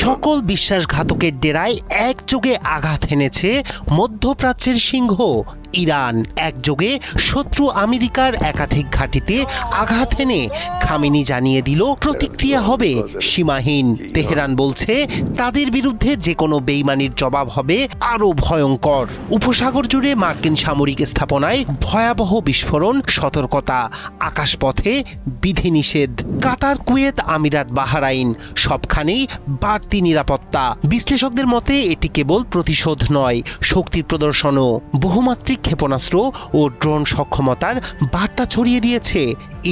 সকল বিশ্বাসঘাতকের ডেরায় একযোগে আঘাত এনেছে মধ্যপ্রাচ্যের সিংহ ইরান। একযোগে শত্রু আমেরিকার একাধিক ঘাঁটিতে আঘাত এনে খামেনি জানিয়ে দিল প্রতিক্রিয়া হবে সীমাহীন। তেহরান বলছে তাদের বিরুদ্ধে যে কোনো বেইমানির জবাব হবে আরও ভয়ঙ্কর। উপসাগর জুড়ে মার্কিন সামরিক স্থাপনায় ভয়াবহ বিস্ফোরণ, সতর্কতা, আকাশপথে বিধিনিষেধ। কাতার, কুয়েত, আমিরাত, বাহরাইন সবখানেই বাড়তি নিরাপত্তা। বিশ্লেষকদের মতে এটি কেবল প্রতিশোধ নয়, শক্তির প্রদর্শনও। বহুমাত্রিক ক্ষেপণাস্ত্র ও ড্রোন সক্ষমতার বার্তা ছড়িয়ে দিয়েছে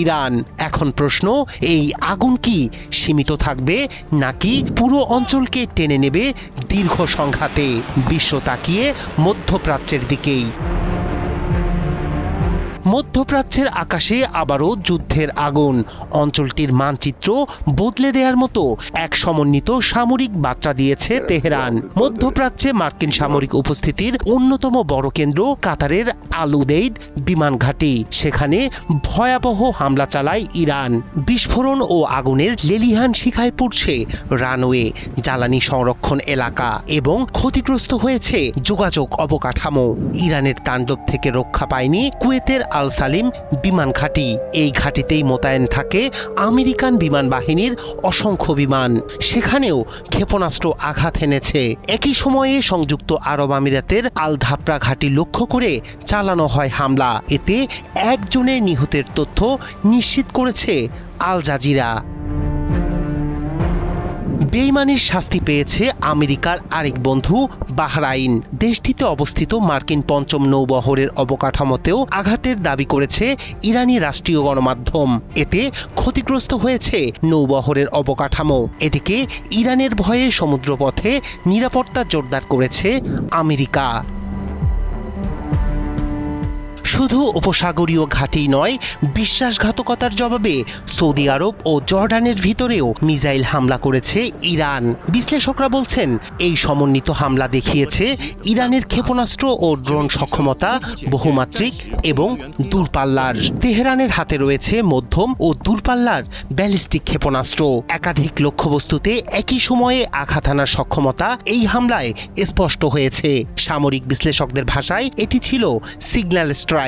ইরান। এখন প্রশ্ন, এই আগুন কি সীমিত থাকবে নাকি পুরো অঞ্চলকে টেনে নেবে দীর্ঘ সংঘাতে? বিশ্ব তাকিয়ে মধ্যপ্রাচ্যের দিকেই। মধ্যপ্রাচ্যের আকাশে আবারও যুদ্ধের আগুন। অঞ্চলটির মানচিত্র বদলে দেওয়ার মতো এক সমন্বিত সামরিক বার্তা দিয়েছে তেহরান। মধ্যপ্রাচ্যে মার্কিন সামরিক উপস্থিতির অন্যতম বড় কেন্দ্র কাতারের আল উদেইদ বিমান ঘাঁটি। সেখানে ভয়াবহ হামলা চালায় ইরান। বিস্ফোরণ ও আগুনের লেলিহান শিখায় পড়ছে রানওয়ে, জ্বালানি সংরক্ষণ এলাকা এবং ক্ষতিগ্রস্ত হয়েছে যোগাযোগ অবকাঠামো। ইরানের তাণ্ডব থেকে রক্ষা পায়নি কুয়েতের আল সালিম বিমান ঘাঁটি। এই ঘাঁটিতেই মোতায়েন থাকে আমেরিকান বিমান বাহিনীর অসংখ্য বিমান। সেখানেও ক্ষেপণাস্ত্র আঘাত এনেছে। একই সময়ে সংযুক্ত আরব আমিরাতের আল ধাপরা ঘাঁটি লক্ষ্য করে চালানো হয় হামলা। এতে একজনের নিহতের তথ্য নিশ্চিত করেছে আল জাজিরা। বেইমানির শাস্তি পেয়েছে আমেরিকার আরেক বন্ধু বাহরাইন। দেশটিতে অবস্থিত মার্কিন পঞ্চম নৌবহরের অবকাঠামোতেও আঘাতের দাবি করেছে ইরানি রাষ্ট্রীয় গণমাধ্যম। এতে ক্ষতিগ্রস্ত হয়েছে নৌবহরের অবকাঠামো। এদিকে ইরানের ভয়ে সমুদ্রপথে নিরাপত্তা জোরদার করেছে আমেরিকা। শুধু উপসাগরীয় ঘাঁটি নয়, বিশ্বাসঘাতকতার জবাবে সৌদি আরব ও জর্ডানের ভিতরেও মিসাইল হামলা করেছে ইরান। বিশ্লেষকরা বলছেন এই সমন্বিত হামলা দেখিয়েছে ইরানের ক্ষেপণাস্ত্র ও ড্রোন সক্ষমতা বহুমাত্রিক এবং দূরপাল্লার। তেহরানের হাতে রয়েছে মধ্যম ও দূরপাল্লার ব্যালিস্টিক ক্ষেপণাস্ত্র। একাধিক লক্ষ্যবস্তুতে একই সময়ে আঘাত আনার সক্ষমতা এই হামলায় স্পষ্ট হয়েছে। সামরিক বিশ্লেষকদের ভাষায় এটি ছিল সিগন্যাল স্ট্রাইক,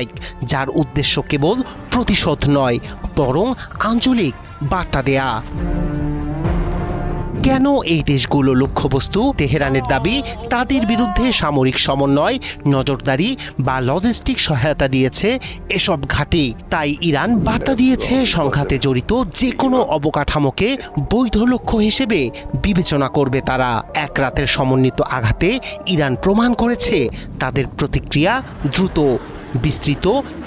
যার উদ্দেশ্য কেবল প্রতিশোধ নয়, বরং আঞ্চলিক বার্তা দেয়া। কেন এই দেশগুলো লক্ষ্যবস্তু? তেহরানের দাবি তাদের বিরুদ্ধে সামরিক সমন্বয়, নজরদারি বা লজিস্টিক সহায়তা দিয়েছে এসব ঘাঁটি। তাই ইরান বার্তা দিয়েছে সংঘাতে জড়িত যে কোনো অবকাঠামোকে বৈধ লক্ষ্য হিসেবে বিবেচনা করবে তারা। এক রাতের সমন্বিত আঘাতে ইরান প্রমাণ করেছে তাদের প্রতিক্রিয়া দ্রুত, বিস্তৃত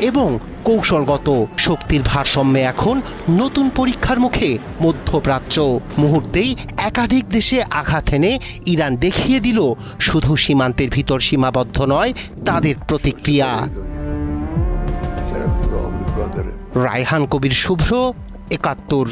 এবং কৌশলগত। শক্তির ভারসাম্যে এখন নতুন পরীক্ষার মুখে মধ্যপ্রাচ্য। মুহূর্তেই একাধিক দেশে আঘাত এনে ইরান দেখিয়ে দিল শুধু সীমান্তের ভিতর সীমাবদ্ধ নয় তাদের প্রতিক্রিয়া। রায়হান কবির, শুভ্র, ৭১।